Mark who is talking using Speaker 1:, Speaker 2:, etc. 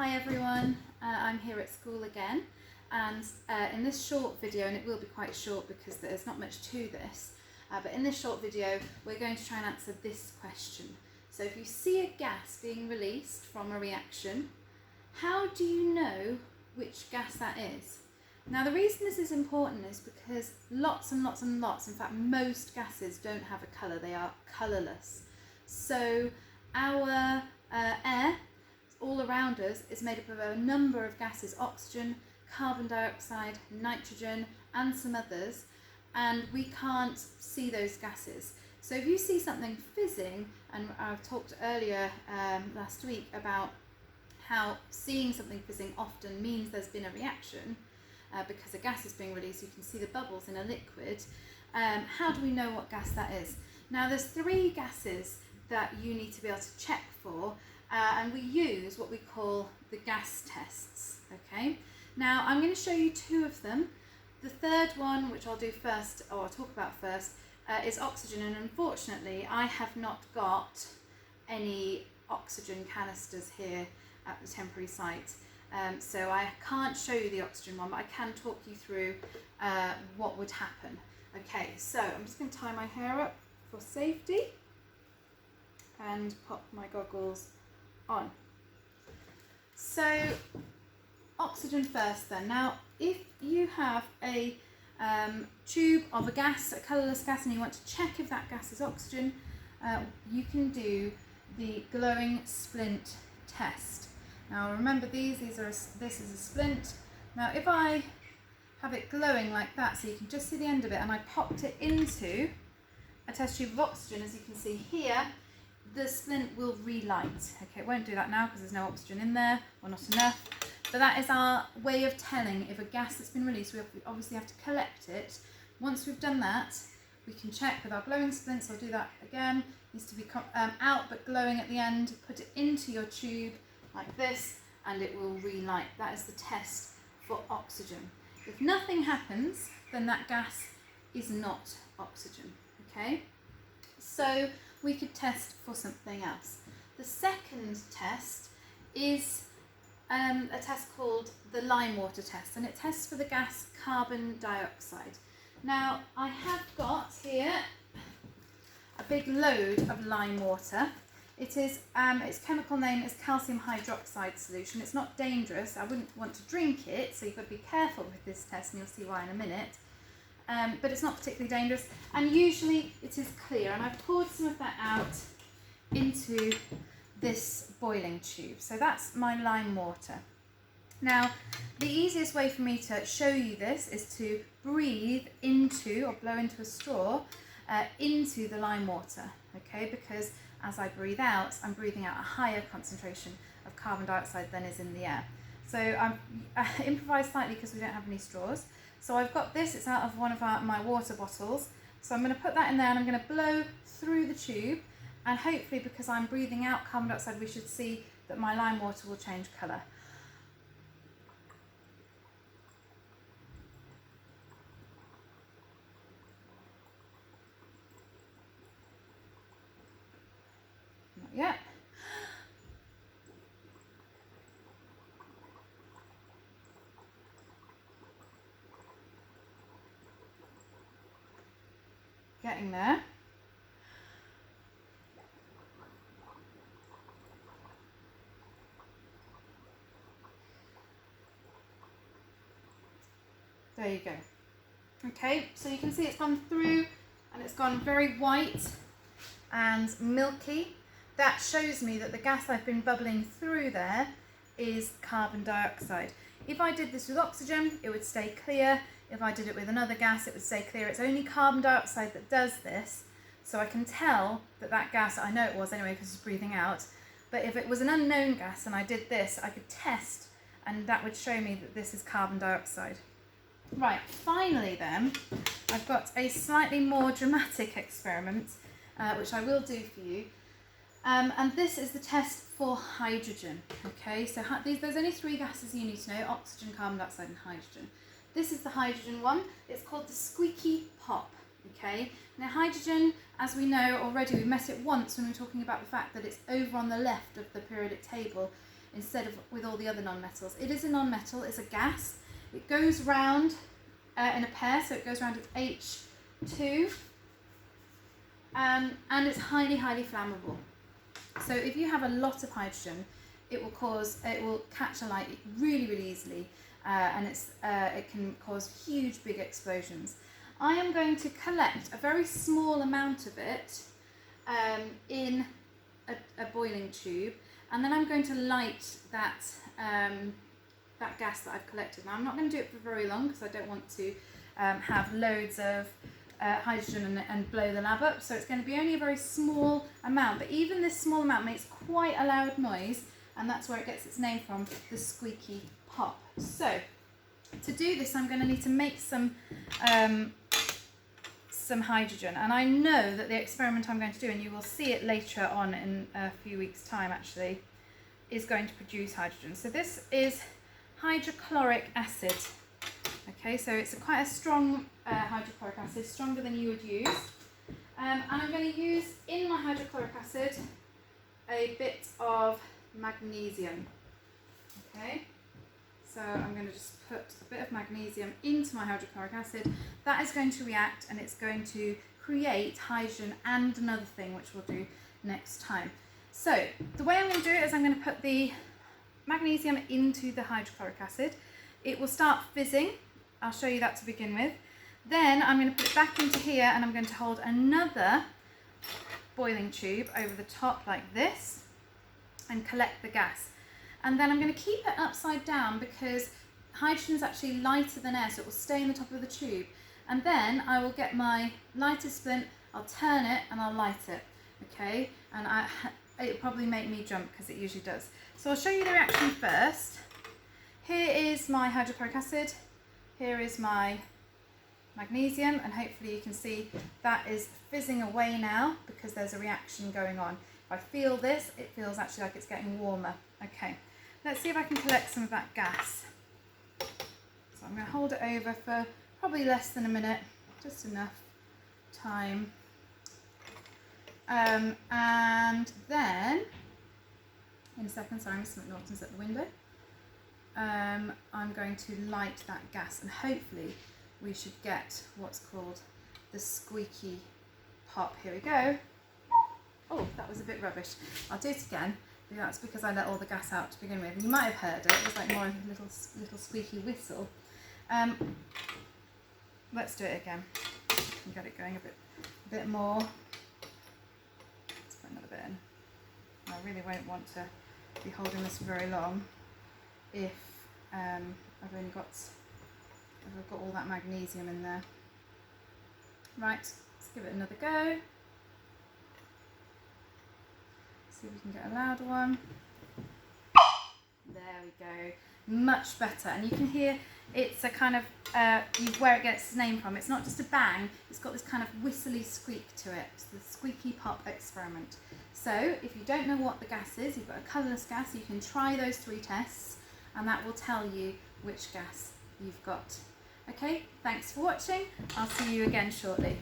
Speaker 1: Hi everyone, I'm here at school again, and in this short video, and it will be quite short because there's not much to this, but in this short video we're going to try and answer this question. So if you see a gas being released from a reaction, how do you know which gas that is? Now the reason this is important is because lots and lots and lots, in fact most gases don't have a colour, they are colourless. So our air all around us is made up of a number of gases: oxygen, carbon dioxide, nitrogen and some others, and we can't see those gases. So if you see something fizzing, and I've talked earlier last week about how seeing something fizzing often means there's been a reaction because a gas is being released, you can see the bubbles in a liquid. How do we know what gas that is? Now there's three gases that you need to be able to check for, and we use what we call the gas tests. Okay, now I'm going to show you two of them. The third one, which I'll do first, or I'll talk about first, is oxygen, and unfortunately I have not got any oxygen canisters here at the temporary site, so I can't show you the oxygen one, but I can talk you through what would happen. Okay, so I'm just going to tie my hair up for safety and pop my goggles on. So oxygen first then. Now if you have a tube of a gas, a colourless gas, and you want to check if that gas is oxygen, you can do the glowing splint test. Now remember this is a splint. Now if I have it glowing like that, so you can just see the end of it, and I popped it into a test tube of oxygen, as you can see here, the splint will relight. Okay, it won't do that now because there's no oxygen in there, or not enough, but that is our way of telling if a gas that's been released. We obviously have to collect it. Once we've done that, we can check with our glowing splints. I'll do that again. It needs to be out but glowing at the end. Put it into your tube like this and it will relight. That is the test for oxygen. If nothing happens, then that gas is not oxygen. Okay, so we could test for something else. The second test is a test called the lime water test, and it tests for the gas carbon dioxide. Now I have got here a big load of lime water. It is its chemical name is calcium hydroxide solution. It's not dangerous. I wouldn't want to drink it, so you've got to be careful with this test, and you'll see why in a minute. But it's not particularly dangerous, and usually it is clear, and I've poured some of that out into this boiling tube. So that's my lime water. Now the easiest way for me to show you this is to breathe into, or blow into a straw into the lime water, okay, because as I breathe out, I'm breathing out a higher concentration of carbon dioxide than is in the air. So I improvised slightly because we don't have any straws. So I've got this, it's out of one of my water bottles. So I'm going to put that in there, and I'm going to blow through the tube, and hopefully because I'm breathing out carbon dioxide, we should see that my lime water will change colour. Not yet. Getting there. There you go. Okay, so you can see it's gone through and it's gone very white and milky. That shows me that the gas I've been bubbling through there is carbon dioxide. If I did this with oxygen, it would stay clear. If I did it with another gas, it would stay clear. It's only carbon dioxide that does this, so I can tell that that gas, I know it was anyway because it's breathing out, but if it was an unknown gas and I did this, I could test, and that would show me that this is carbon dioxide. Right, finally then, I've got a slightly more dramatic experiment, which I will do for you. And this is the test for hydrogen. Okay, so there's only three gases you need to know: oxygen, carbon dioxide and hydrogen. This is the hydrogen one. It's called the squeaky pop. Okay, now hydrogen, as we know already, we met it once when we were talking about the fact that it's over on the left of the periodic table. instead of with all the other non-metals. It is a non-metal, it's a gas. It goes round in a pair, so it goes round at H2, and it's highly, highly flammable. So if you have a lot of hydrogen, it will catch alight really, really easily, and it can cause huge, big explosions. I am going to collect a very small amount of it in a boiling tube, and then I'm going to light that that gas that I've collected. Now I'm not going to do it for very long because I don't want to have loads of hydrogen and blow the lab up, so it's going to be only a very small amount, but even this small amount makes quite a loud noise, and that's where it gets its name from, the squeaky pop. So to do this, I'm going to need to make some hydrogen, and I know that the experiment I'm going to do, and you will see it later on in a few weeks' time actually, is going to produce hydrogen. So this is hydrochloric acid. Okay, so it's quite a strong hydrochloric acid, stronger than you would use. And I'm going to use in my hydrochloric acid a bit of magnesium. Okay, so I'm going to just put a bit of magnesium into my hydrochloric acid. That is going to react, and it's going to create hydrogen and another thing, which we'll do next time. So the way I'm going to do it is I'm going to put the magnesium into the hydrochloric acid. It will start fizzing. I'll show you that to begin with. Then I'm going to put it back into here, and I'm going to hold another boiling tube over the top like this and collect the gas. And then I'm going to keep it upside down because hydrogen is actually lighter than air, so it will stay in the top of the tube. And then I will get my lighter splint, I'll turn it and I'll light it. Okay, and it'll probably make me jump because it usually does. So I'll show you the reaction first. Here is my hydrochloric acid, here is my magnesium, and hopefully you can see that is fizzing away now because there's a reaction going on. If I feel this, it feels actually like it's getting warmer. Okay, let's see if I can collect some of that gas. So I'm going to hold it over for probably less than a minute, just enough time. And then, in a second, sorry, Mr. McNaughton's at the window. I'm going to light that gas, and hopefully we should get what's called the squeaky pop. Here we go. Oh, that was a bit rubbish. I'll do it again. That's because I let all the gas out to begin with. And you might have heard it. It was like more of a little squeaky whistle. Let's do it again. And get it going a bit more. Let's put another bit in. I really won't want to be holding this for very long if I've got all that magnesium in there. Right, let's give it another go. See if we can get a louder one. There we go. Much better. And you can hear it's a kind of where it gets its name from. It's not just a bang, it's got this kind of whistly squeak to it. It's the squeaky pop experiment. So if you don't know what the gas is, you've got a colourless gas, you can try those 3 tests and that will tell you which gas you've got. Okay, thanks for watching. I'll see you again shortly.